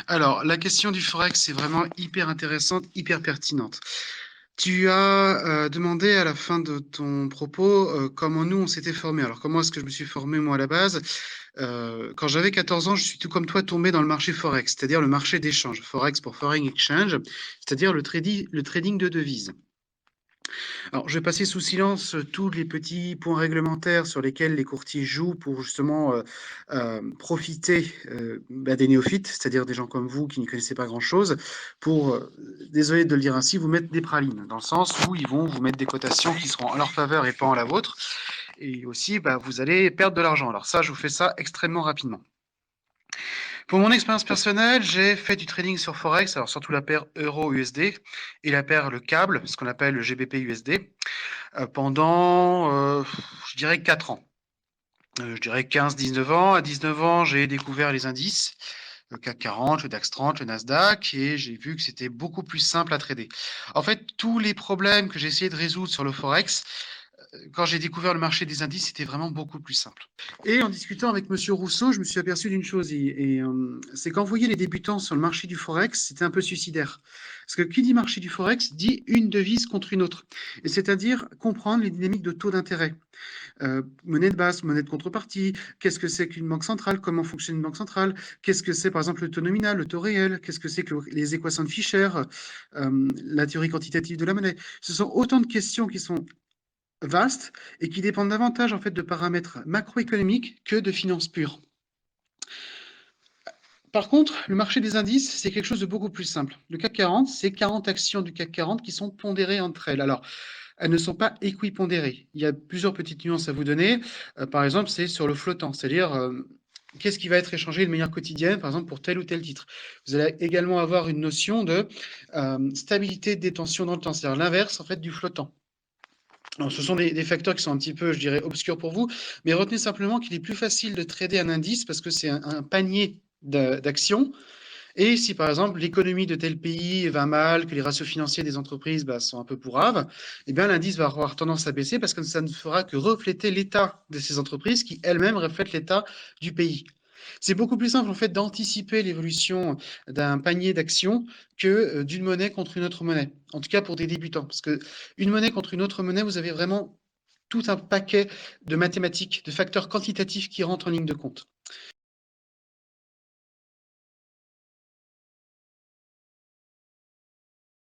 Alors, la question du forex, c'est vraiment hyper intéressante, hyper pertinente. Tu as demandé à la fin de ton propos comment nous on s'était formé. Alors, comment est-ce que je me suis formé moi à la base? Quand j'avais 14 ans, je suis tout comme toi tombé dans le marché forex, c'est-à-dire le marché d'échange. Forex pour foreign exchange, c'est-à-dire le trading de devises. Alors, je vais passer sous silence tous les petits points réglementaires sur lesquels les courtiers jouent pour justement profiter des néophytes, c'est-à-dire des gens comme vous qui n'y connaissez pas grand-chose, pour, désolé de le dire ainsi, vous mettre des pralines, dans le sens où ils vont vous mettre des cotations qui seront en leur faveur et pas en la vôtre, et aussi vous allez perdre de l'argent. Alors ça, je vous fais ça extrêmement rapidement. Pour mon expérience personnelle, j'ai fait du trading sur Forex, alors surtout la paire euro-USD et la paire le câble, ce qu'on appelle le GBP-USD pendant, je dirais 4 ans. Je dirais 15-19 ans. À 19 ans, j'ai découvert les indices, le CAC 40, le DAX 30, le Nasdaq, et j'ai vu que c'était beaucoup plus simple à trader. En fait, tous les problèmes que j'ai essayé de résoudre sur le Forex, quand j'ai découvert le marché des indices, c'était vraiment beaucoup plus simple. Et en discutant avec Monsieur Rousseau, je me suis aperçu d'une chose, c'est qu'envoyer les débutants sur le marché du Forex, c'était un peu suicidaire. Parce que qui dit marché du Forex dit une devise contre une autre. Et c'est-à-dire comprendre les dynamiques de taux d'intérêt. Monnaie de base, monnaie de contrepartie, qu'est-ce que c'est qu'une banque centrale, comment fonctionne une banque centrale, qu'est-ce que c'est par exemple le taux nominal, le taux réel, qu'est-ce que c'est que les équations de Fischer, la théorie quantitative de la monnaie. Ce sont autant de questions qui sont vastes et qui dépendent davantage en fait de paramètres macroéconomiques que de finances pures. Par contre, le marché des indices, c'est quelque chose de beaucoup plus simple. Le CAC 40, c'est 40 actions du CAC 40 qui sont pondérées entre elles. Alors, elles ne sont pas équipondérées. Il y a plusieurs petites nuances à vous donner. Par exemple, c'est sur le flottant, c'est-à-dire qu'est-ce qui va être échangé de manière quotidienne, par exemple, pour tel ou tel titre. Vous allez également avoir une notion de stabilité de détention dans le temps, c'est-à-dire l'inverse en fait du flottant. Alors, ce sont des facteurs qui sont un petit peu, je dirais, obscurs pour vous, mais retenez simplement qu'il est plus facile de trader un indice parce que c'est un panier d'actions. Et si par exemple l'économie de tel pays va mal, que les ratios financiers des entreprises sont un peu pourraves, eh bien l'indice va avoir tendance à baisser parce que ça ne fera que refléter l'état de ces entreprises qui elles-mêmes reflètent l'état du pays. C'est beaucoup plus simple en fait d'anticiper l'évolution d'un panier d'actions que d'une monnaie contre une autre monnaie. En tout cas pour des débutants, parce que une monnaie contre une autre monnaie, vous avez vraiment tout un paquet de mathématiques, de facteurs quantitatifs qui rentrent en ligne de compte.